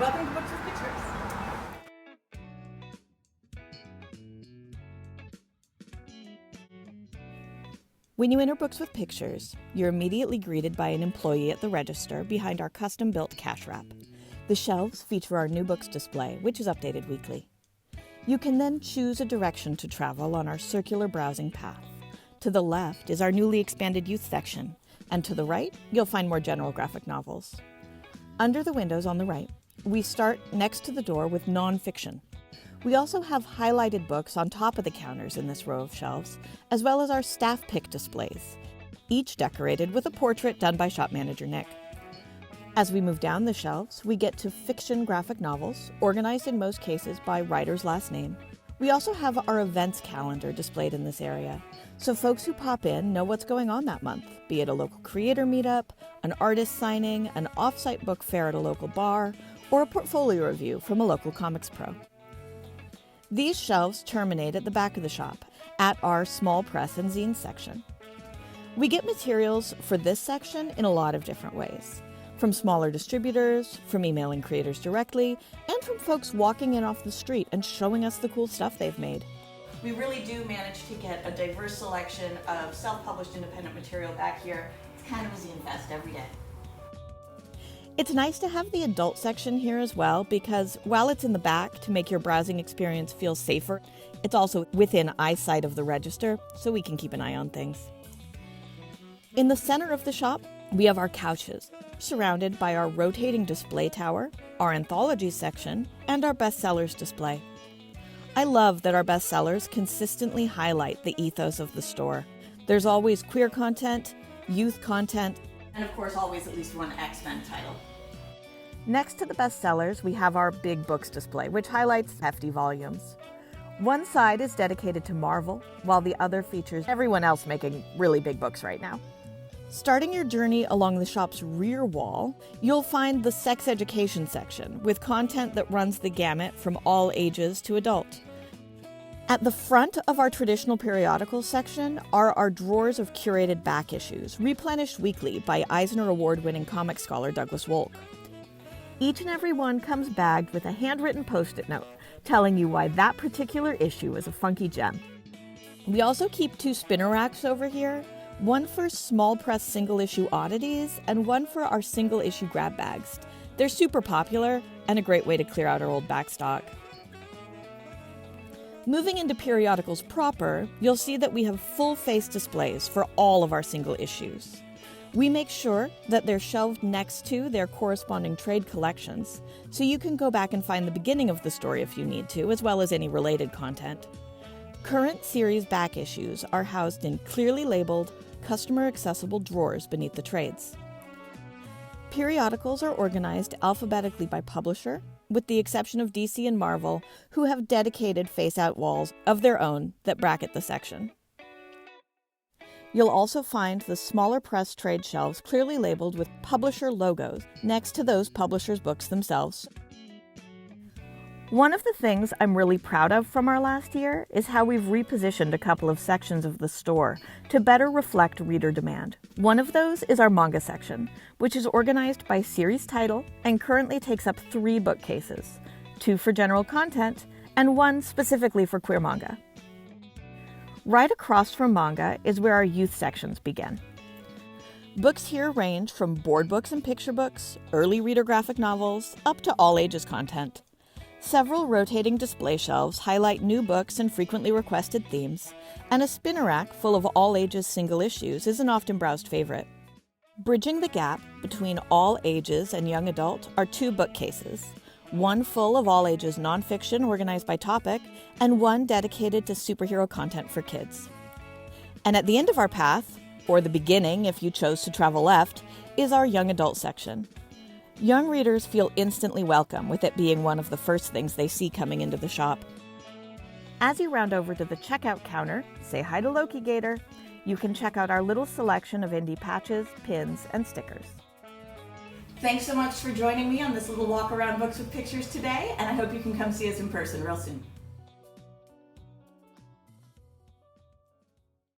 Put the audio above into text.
Welcome to Books with Pictures. When you enter Books with Pictures, you're immediately greeted by an employee at the register behind our custom-built cash wrap. The shelves feature our new books display, which is updated weekly. You can then choose a direction to travel on our circular browsing path. To the left is our newly expanded youth section, and to the right, you'll find more general graphic novels. Under the windows on the right, we start next to the door with nonfiction. We also have highlighted books on top of the counters in this row of shelves, as well as our staff pick displays, each decorated with a portrait done by shop manager Nick. As we move down the shelves, we get to fiction graphic novels, organized in most cases by writer's last name. We also have our events calendar displayed in this area, so folks who pop in know what's going on that month, be it a local creator meetup, an artist signing, an off-site book fair at a local bar, or a portfolio review from a local comics pro. These shelves terminate at the back of the shop, at our small press and zine section. We get materials for this section in a lot of different ways. From smaller distributors, from emailing creators directly, and from folks walking in off the street and showing us the cool stuff they've made. We really do manage to get a diverse selection of self-published independent material back here. It's kind of a zine fest every day. It's nice to have the adult section here as well, because while it's in the back to make your browsing experience feel safer, it's also within eyesight of the register, so we can keep an eye on things. In the center of the shop, we have our couches, surrounded by our rotating display tower, our anthology section, and our bestsellers display. I love that our bestsellers consistently highlight the ethos of the store. There's always queer content, youth content, and of course always at least one X-Men title. Next to the bestsellers, we have our big books display, which highlights hefty volumes. One side is dedicated to Marvel, while the other features everyone else making really big books right now. Starting your journey along the shop's rear wall, you'll find the sex education section with content that runs the gamut from all ages to adult. At the front of our traditional periodicals section are our drawers of curated back issues, replenished weekly by Eisner award-winning comic scholar Douglas Wolk. Each and every one comes bagged with a handwritten post-it note telling you why that particular issue is a funky gem. We also keep 2 spinner racks over here, one for small press single issue oddities and one for our single issue grab bags. They're super popular and a great way to clear out our old backstock. Moving into periodicals proper, you'll see that we have full-face displays for all of our single issues. We make sure that they're shelved next to their corresponding trade collections, so you can go back and find the beginning of the story if you need to, as well as any related content. Current series back issues are housed in clearly labeled, customer-accessible drawers beneath the trades. Periodicals are organized alphabetically by publisher, with the exception of DC and Marvel, who have dedicated face-out walls of their own that bracket the section. You'll also find the smaller press trade shelves clearly labeled with publisher logos next to those publishers' books themselves. One of the things I'm really proud of from our last year is how we've repositioned a couple of sections of the store to better reflect reader demand. One of those is our manga section, which is organized by series title and currently takes up 3 bookcases, 2 for general content and 1 specifically for queer manga. Right across from manga is where our youth sections begin. Books here range from board books and picture books, early reader graphic novels, up to all ages content. Several rotating display shelves highlight new books and frequently requested themes, and a spinner rack full of all ages single issues is an often browsed favorite. Bridging the gap between all ages and young adult are 2 bookcases, one full of all ages nonfiction organized by topic, and one dedicated to superhero content for kids. And at the end of our path, or the beginning if you chose to travel left, is our young adult section. Young readers feel instantly welcome with it being one of the first things they see coming into the shop. As you round over to the checkout counter, say hi to Loki Gator, you can check out our little selection of indie patches, pins, and stickers. Thanks so much for joining me on this little walk around Books with Pictures today, and I hope you can come see us in person real soon.